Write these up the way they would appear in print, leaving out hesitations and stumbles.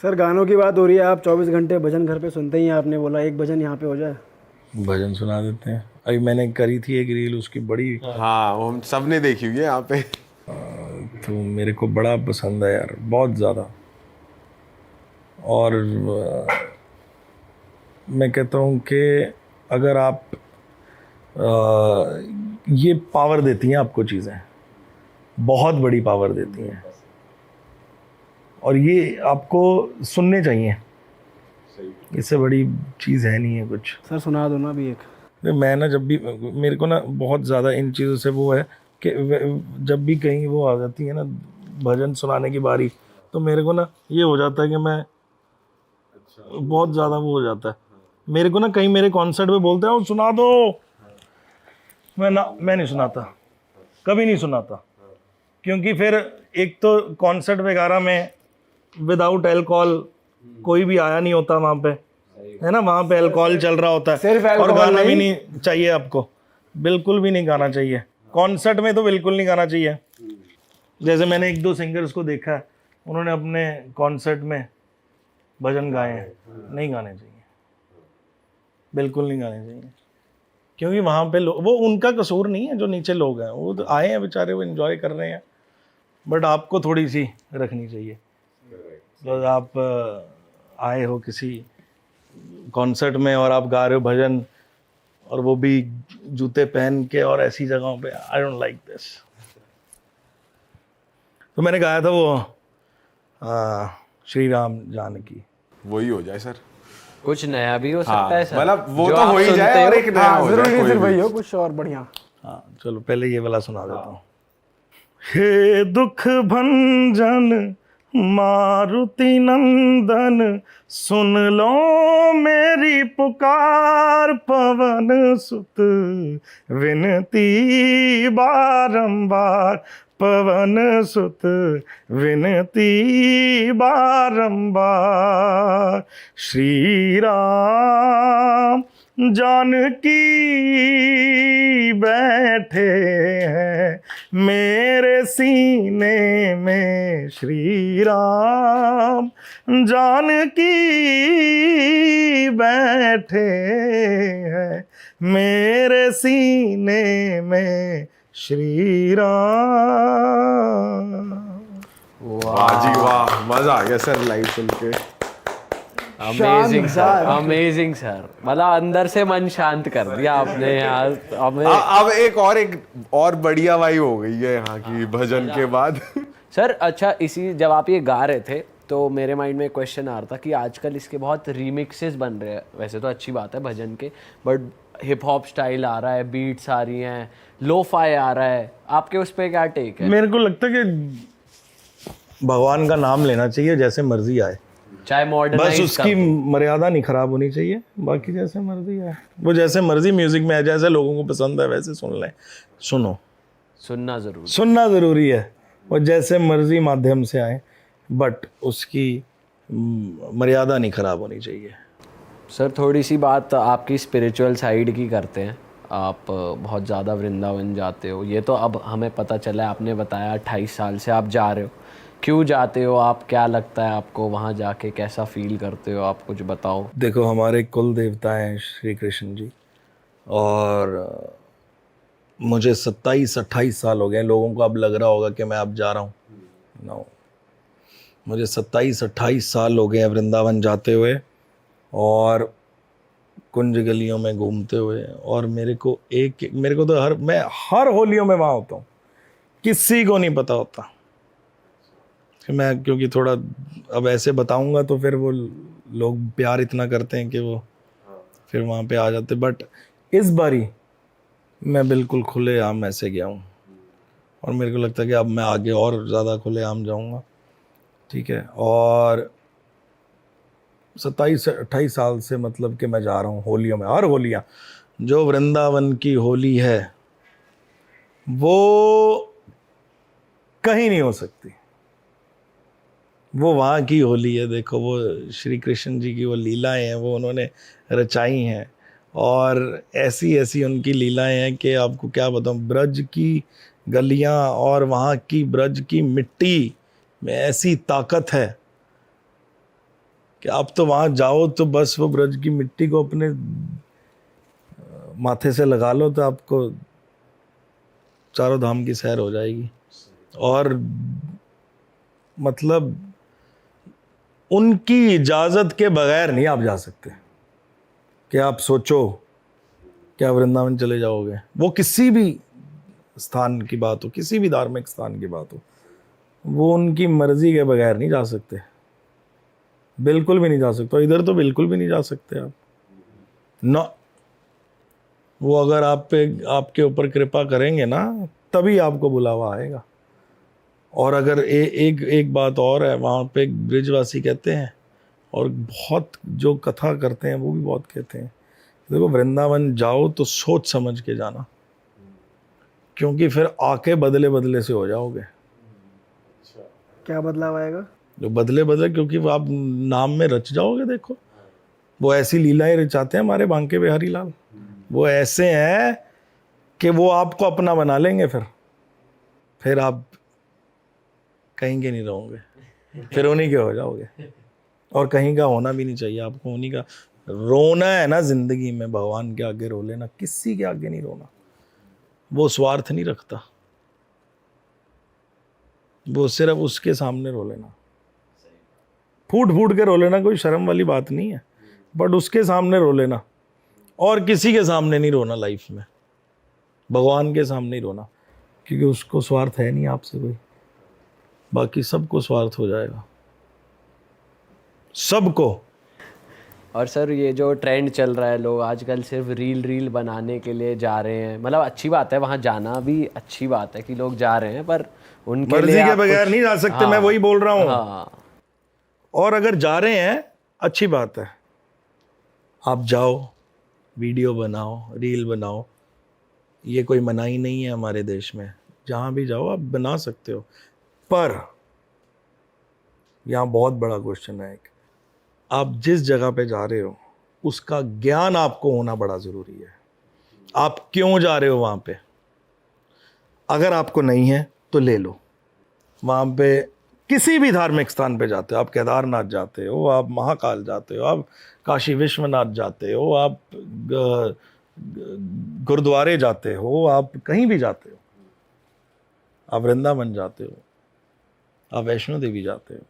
Sir गानों की बात हो रही है, आप 24 घंटे भजन घर पे सुनते ही हैं, आपने बोला एक भजन यहाँ पे हो जाए। भजन सुना देते हैं। अभी मैंने करी थी एक रील, उसकी बड़ी हाँ वो हम सब ने देखी हुई है यहाँ पे। तो मेरे को बड़ा पसंद है यार, बहुत ज़्यादा। और मैं कहता हूँ कि अगर आप ये पावर देती हैं आपको चीज़ें, बहुत बड़ी पावर देती हैं, और ये आपको सुनने चाहिए। इससे बड़ी चीज़ है नहीं है कुछ। सर सुना दो ना अभी एक। मैं ना जब भी, मेरे को ना बहुत ज़्यादा इन चीज़ों से वो है कि जब भी कहीं वो आ जाती है ना भजन सुनाने की बारी, तो मेरे को ना ये हो जाता है कि मैं बहुत ज़्यादा वो हो जाता है। मेरे को ना कहीं मेरे कॉन्सर्ट में बोलते हैं सुना दो, मैं नहीं सुनाता, कभी नहीं सुनाता। क्योंकि फिर एक तो कॉन्सर्ट वगैरह में विदाउट अल्कोहल कोई भी आया नहीं होता वहाँ पे, है ना, वहाँ पे अल्कोहल चल रहा होता है, सिर्फ और अल्कोहल गाना भी नहीं। नहीं चाहिए आपको, बिल्कुल भी नहीं गाना चाहिए कॉन्सर्ट में, तो बिल्कुल नहीं गाना चाहिए। जैसे मैंने एक दो सिंगर्स को देखा है, उन्होंने अपने कॉन्सर्ट में भजन गाए हैं, नहीं गाने चाहिए, बिल्कुल नहीं गाने चाहिए। क्योंकि वहाँ पे वो उनका कसूर नहीं है, जो नीचे लोग हैं वो तो आए हैं बेचारे, वो एंजॉय कर रहे हैं, बट आपको थोड़ी सी रखनी चाहिए। तो आप आए हो किसी कॉन्सर्ट में और आप गा रहे हो भजन, और वो भी जूते पहन के और ऐसी जगहों पे, आई डोंट लाइक दिस। तो मैंने गाया था वो श्री राम जानकी। वही हो जाए सर। कुछ नया भी हो सकता हाँ है सर, मतलब वो जो तो आप हो ही सुनते जाए और हो। एक नया हाँ हो जरूरी जाए नहीं कोई सिर्फ भी। वही हो, कुछ और बढ़िया। हाँ चलो पहले ये वाला सुना देता हूँ। हे दुख भंजन मारुति नंदन, सुन लो मेरी पुकार, पवन सुत विनती बारंबार, पवन सुत विनती बारंबार। श्री राम जानकी बैठे हैं मेरे सीने में, श्री राम जानकी बैठे हैं मेरे सीने में, श्री राम। वाह जी वाह, मजा आ गया सर लाइव सुन के। अमेजिंग सर, अमेजिंग सर, मतलब अंदर से मन शांत कर दिया आपने यार हमें। अब एक और बढ़िया वाइब हो गई है यहाँ की भजन के बाद। सर अच्छा, इसी जब आप ये गा रहे थे तो मेरे माइंड में एक क्वेश्चन आ रहा था कि आजकल इसके बहुत रीमिक्सेस बन रहे हैं, वैसे तो अच्छी बात है भजन के, बट हिप हॉप स्टाइल आ रहा है, बीट्स आ रही हैं, लो फाई आ रहा है, आपके उस पर क्या टेक है? मेरे को लगता है कि भगवान का नाम लेना चाहिए, जैसे मर्जी आए, चाहे बस मॉडर्नाइज उसकी मर्यादा नहीं खराब होनी चाहिए, बाकी जैसे मर्जी है, वो जैसे मर्जी म्यूजिक में है, जैसे लोगों को पसंद है वैसे सुन लें। सुनना ज़रूरी है, वो जैसे मर्जी माध्यम से आए, बट उसकी मर्यादा नहीं खराब होनी चाहिए। सर थोड़ी सी बात आपकी स्पिरिचुअल साइड की करते हैं। आप बहुत ज़्यादा वृंदावन जाते हो, ये तो अब हमें पता चला है, आपने बताया 28 साल से आप जा रहे हो। क्यों जाते हो आप, क्या लगता है आपको वहाँ जाके, कैसा फील करते हो, आप कुछ बताओ। देखो हमारे कुल देवता हैं श्री कृष्ण जी, और मुझे 27-28 साल हो गए। लोगों को अब लग रहा होगा कि मैं अब जा रहा हूँ, नो, मुझे 27-28 साल हो गए हैं वृंदावन जाते हुए और कुंज गलियों में घूमते हुए, और मेरे को तो मैं हर होलियों में वहाँ होता हूँ, किसी को नहीं पता होता कि मैं, क्योंकि थोड़ा अब ऐसे बताऊंगा तो फिर वो लोग प्यार इतना करते हैं कि वो फिर वहाँ पे आ जाते। बट इस बारी मैं बिल्कुल खुले आम ऐसे गया हूँ, और मेरे को लगता है कि अब मैं आगे और ज़्यादा खुले आम जाऊँगा, ठीक है। और 27-28 साल से मतलब कि मैं जा रहा हूँ होलियों में, हर होलियाँ, जो वृंदावन की होली है वो कहीं नहीं हो सकती, वो वहाँ की होली है। देखो वो श्री कृष्ण जी की वो लीलाएं हैं, वो उन्होंने रचाई हैं, और ऐसी ऐसी उनकी लीलाएं हैं कि आपको क्या बताऊँ। ब्रज की गलियाँ और वहाँ की ब्रज की मिट्टी में ऐसी ताकत है कि आप तो वहाँ जाओ तो बस वो ब्रज की मिट्टी को अपने माथे से लगा लो तो आपको चारों धाम की सैर हो जाएगी। और मतलब उनकी इजाज़त के बगैर नहीं आप जा सकते कि आप सोचो कि आप वृंदावन चले जाओगे। वो किसी भी स्थान की बात हो, किसी भी धार्मिक स्थान की बात हो, वो उनकी मर्जी के बगैर नहीं जा सकते, बिल्कुल भी नहीं जा सकते। इधर तो बिल्कुल भी नहीं जा सकते आप ना। वो अगर आप पे आपके ऊपर कृपा करेंगे ना तभी आपको बुलावा आएगा। और अगर एक बात और है, वहाँ पे एक ब्रिजवासी कहते हैं और बहुत जो कथा करते हैं वो भी बहुत कहते हैं, देखो वृंदावन जाओ तो सोच समझ के जाना, क्योंकि फिर आके बदले बदले से हो जाओगे। क्या बदलाव आएगा? जो बदले बदले, क्योंकि वो आप नाम में रच जाओगे। देखो वो ऐसी लीलाएं रचाते हैं हमारे बांके बिहारी लाल, वो ऐसे हैं कि वो आपको अपना बना लेंगे। फिर आप कहीं के नहीं रहोगे, फिर उन्हीं के हो जाओगे। और कहीं का होना भी नहीं चाहिए आपको, उन्हीं का रोना है ना जिंदगी में, भगवान के आगे रो लेना, किसी के आगे नहीं रोना। वो स्वार्थ नहीं रखता, वो सिर्फ उसके सामने रो लेना, फूट फूट के रो लेना, कोई शर्म वाली बात नहीं है, बट उसके सामने रो लेना। और किसी के सामने नहीं रोना लाइफ में, भगवान के सामने ही रोना, क्योंकि उसको स्वार्थ है नहीं आपसे कोई, बाकी सबको स्वार्थ हो जाएगा, सबको। और सर ये जो ट्रेंड चल रहा है, लोग आजकल सिर्फ रील बनाने के लिए जा रहे हैं, मतलब अच्छी बात है, वहाँ जाना भी अच्छी बात है कि लोग जा रहे हैं, पर उनके मर्जी लिए के आप बगैर नहीं जा सकते। मैं वही बोल रहा हूँ। हाँ, और अगर जा रहे हैं अच्छी बात है, आप जाओ, वीडियो बनाओ, रील बनाओ, ये कोई मनाही नहीं है हमारे देश में, जहाँ भी जाओ आप बना सकते हो। पर यहाँ बहुत बड़ा क्वेश्चन है, एक आप जिस जगह पे जा रहे हो उसका ज्ञान आपको होना बड़ा ज़रूरी है। आप क्यों जा रहे हो वहाँ पे, अगर आपको नहीं है तो ले लो। वहाँ पे किसी भी धार्मिक स्थान पे जाते हो, आप केदारनाथ जाते हो, आप महाकाल जाते हो, आप काशी विश्वनाथ जाते हो, आप गुरुद्वारे जाते हो, आप कहीं भी जाते हो, आप वृंदावन जाते हो, आप वैष्णो देवी जाते हो,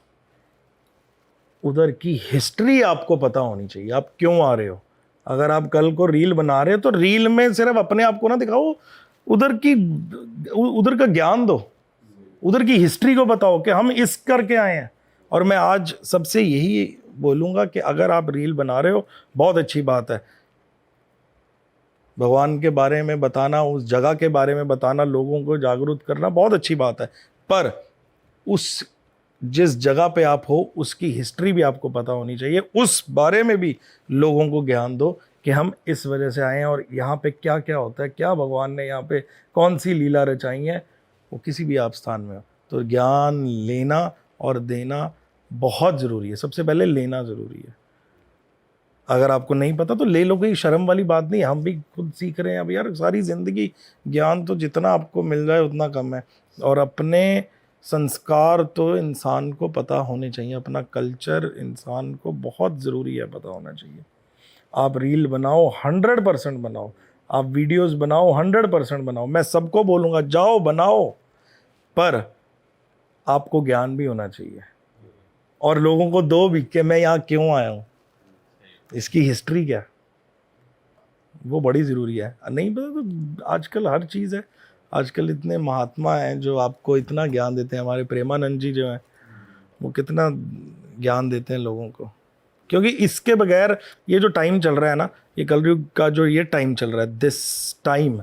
उधर की हिस्ट्री आपको पता होनी चाहिए, आप क्यों आ रहे हो। अगर आप कल को रील बना रहे हो तो रील में सिर्फ अपने आप को ना दिखाओ, उधर का ज्ञान दो, उधर की हिस्ट्री को बताओ कि हम इस करके आए हैं। और मैं आज सबसे यही बोलूँगा कि अगर आप रील बना रहे हो बहुत अच्छी बात है, भगवान के बारे में बताना, उस जगह के बारे में बताना, लोगों को जागरूक करना बहुत अच्छी बात है, पर उस जिस जगह पे आप हो उसकी हिस्ट्री भी आपको पता होनी चाहिए, उस बारे में भी लोगों को ज्ञान दो कि हम इस वजह से आए हैं और यहाँ पे क्या क्या होता है, क्या भगवान ने यहाँ पे कौन सी लीला रचाई है, वो किसी भी आप स्थान में हो। तो ज्ञान लेना और देना बहुत ज़रूरी है, सबसे पहले लेना ज़रूरी है। अगर आपको नहीं पता तो ले लो, कोई शर्म वाली बात नहीं, हम भी खुद सीख रहे हैं अब यार, सारी ज़िंदगी ज्ञान तो जितना आपको मिल जाए उतना कम है। और अपने संस्कार तो इंसान को पता होने चाहिए, अपना कल्चर इंसान को बहुत ज़रूरी है पता होना चाहिए। आप रील बनाओ 100% बनाओ, आप वीडियोस बनाओ 100% बनाओ, मैं सबको बोलूँगा जाओ बनाओ, पर आपको ज्ञान भी होना चाहिए और लोगों को दो भी कि मैं यहाँ क्यों आया हूँ, इसकी हिस्ट्री क्या, वो बड़ी ज़रूरी है। नहीं पता तो आजकल हर चीज़ है, आजकल इतने महात्मा हैं जो आपको इतना ज्ञान देते हैं। हमारे प्रेमानंद जी जो हैं वो कितना ज्ञान देते हैं लोगों को, क्योंकि इसके बगैर ये जो टाइम चल रहा है ना, ये कलयुग का जो ये टाइम चल रहा है, दिस टाइम,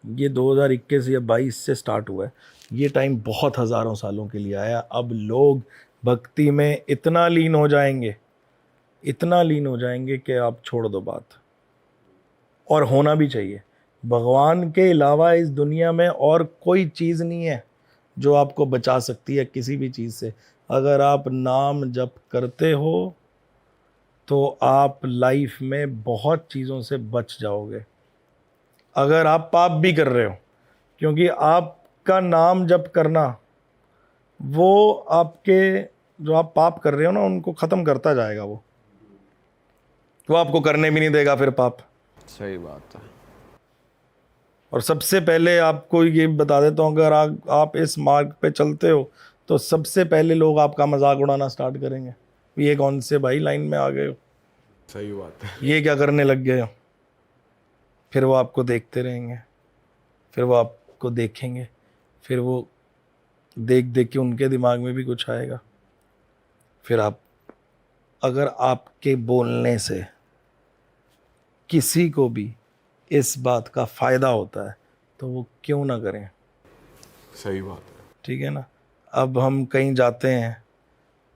ये 2021 या 22 से स्टार्ट हुआ है, ये टाइम बहुत हज़ारों सालों के लिए आया। अब लोग भक्ति में इतना लीन हो जाएंगे, इतना लीन हो जाएंगे कि आप छोड़ दो बात, और होना भी चाहिए। भगवान के अलावा इस दुनिया में और कोई चीज़ नहीं है जो आपको बचा सकती है किसी भी चीज़ से। अगर आप नाम जप करते हो तो आप लाइफ में बहुत चीज़ों से बच जाओगे। अगर आप पाप भी कर रहे हो, क्योंकि आपका नाम जप करना वो आपके जो आप पाप कर रहे हो ना उनको ख़त्म करता जाएगा वो आपको करने भी नहीं देगा फिर पाप। सही बात है। और सबसे पहले आपको ये बता देता हूँ, अगर आप इस मार्ग पे चलते हो तो सबसे पहले लोग आपका मजाक उड़ाना स्टार्ट करेंगे, ये कौन से भाई लाइन में आ गए हो, सही बात है। ये क्या करने लग गए हो। फिर वो आपको देखते रहेंगे, फिर वो आपको देखेंगे, फिर वो देख देख के उनके दिमाग में भी कुछ आएगा। फिर अगर आपके बोलने से किसी को भी इस बात का फ़ायदा होता है तो वो क्यों ना करें। सही बात है। ठीक है ना। अब हम कहीं जाते हैं,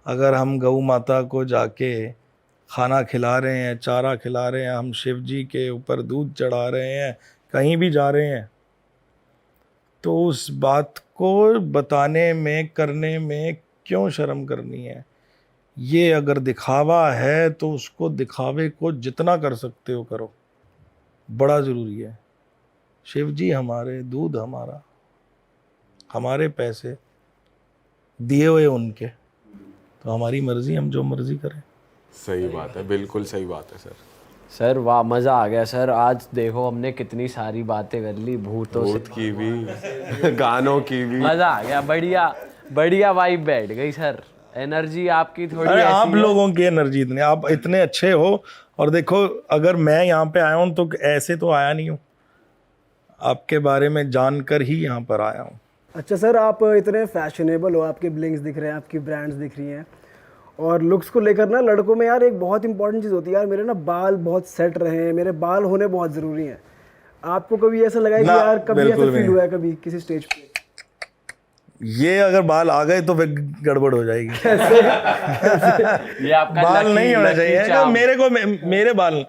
अगर हम गऊ माता को जाके खाना खिला रहे हैं, चारा खिला रहे हैं, हम शिव जी के ऊपर दूध चढ़ा रहे हैं, कहीं भी जा रहे हैं, तो उस बात को बताने में करने में क्यों शर्म करनी है। ये अगर दिखावा है तो उसको दिखावे को जितना कर सकते हो करो, बड़ा ज़रूरी है। शिव जी हमारे, दूध हमारा, हमारे पैसे दिए हुए उनके, तो हमारी मर्जी, हम जो मर्जी करें। सही बात है, बिल्कुल सही बात है सर। सर वाह, मज़ा आ गया सर। आज देखो हमने कितनी सारी बातें कर ली, भूतों से, भूत की भी गानों की भी। मज़ा आ गया। बढ़िया बढ़िया वाइब बैठ गई सर। एनर्जी आपकी थोड़ी अरे ऐसी आप है। लोगों की एनर्जी इतनी, आप इतने अच्छे हो। और देखो, अगर मैं यहाँ पे आया हूँ तो ऐसे तो आया नहीं हूँ, आपके बारे में जानकर ही यहाँ पर आया हूँ। अच्छा सर, आप इतने फैशनेबल हो, आपके ब्लिंग्स दिख रहे हैं, आपकी ब्रांड्स दिख रही हैं, और लुक्स को लेकर ना लड़कों में यार एक बहुत इंपॉर्टेंट चीज़ होती है यार, मेरे ना बाल बहुत सेट रहे हैं, मेरे बाल होने बहुत ज़रूरी हैं। आपको कभी ऐसा लगा है कि यार कभी ऐसा बिल्कुल फील नहीं। हुआ है कभी किसी स्टेज पे? ये अगर बाल आ गए तो फिर गड़बड़ हो जाएगी। ये आपका बाल lucky- नहीं होना lucky चाहिए। charm। मेरे बाल,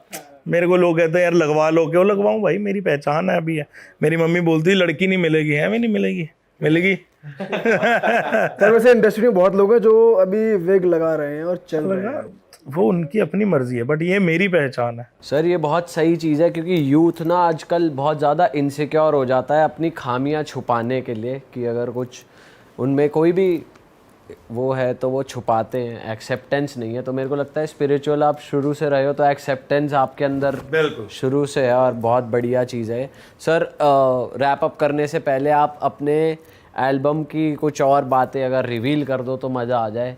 मेरे को लोग कहते हैं यार लगवा लो, क्यों लगवाऊं भाई, मेरी पहचान है अभी है। मेरी मम्मी बोलती है लड़की नहीं मिलेगी, है भी नहीं मिलेगी, मिलेगी। सर वैसे इंडस्ट्री में बहुत लोग हैं जो अभी विग लगा रहे हैं और चल रहे हैं। वो उनकी अपनी मर्जी है, बट ये मेरी पहचान है। सर ये बहुत सही चीज़ है, क्योंकि यूथ ना आजकल बहुत ज़्यादा इनसिक्योर हो जाता है अपनी खामियां छुपाने के लिए, कि अगर कुछ उनमें कोई भी वो है तो वो छुपाते हैं, एक्सेप्टेंस नहीं है। तो मेरे को लगता है स्पिरिचुअल आप शुरू से रहे हो तो एक्सेप्टेंस आपके अंदर बिल्कुल शुरू से है, और बहुत बढ़िया चीज़ है। सर रैप अप करने से पहले आप अपने एल्बम की कुछ और बातें अगर रिवील कर दो तो मज़ा आ जाए,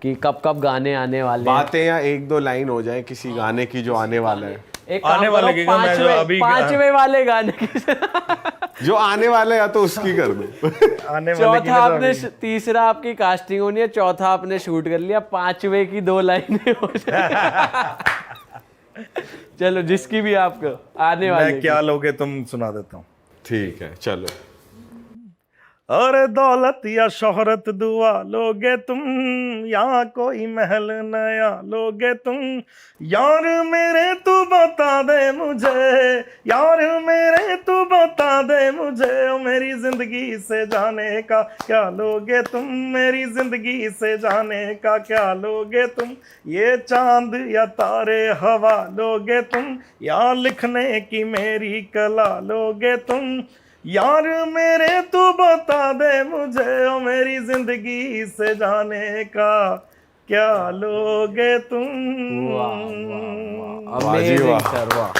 कि कब कब गाने आने वाले हैं। बातें या एक दो लाइन हो जाए किसी गाने की जो आने वाला है। एक आने काम वाले करो, की क्या, मैं जो अभी- पांचवें वाले गाने की जो आने वाला है या तो उसकी कर दो। आने वाले की चौथा तो आपने तीसरा आपकी कास्टिंग होनी है, चौथा आपने शूट कर लिया, पांचवे की 2 लाइनें हो जाए। चलो जिसकी भी आपको आने वाले मैं क्या लोगे तुम सुना देता हूँ। ठीक है चलो। अरे दौलत या शोहरत दुआ लोगे तुम, यहाँ कोई महल नया लोगे तुम, यार मेरे तू बता दे मुझे, यार मेरे तू बता दे मुझे, ओ मेरी जिंदगी से जाने का क्या लोगे तुम, मेरी जिंदगी से जाने का क्या लोगे तुम, ये चांद या तारे हवा लोगे तुम, या लिखने की मेरी कला लोगे तुम, यार मेरे तू बता दे मुझे, ओ मेरी जिंदगी से जाने का क्या लोगे तुम। वाह वाह वाह, वाह जी अमेजिंग वाह। सर, वाह।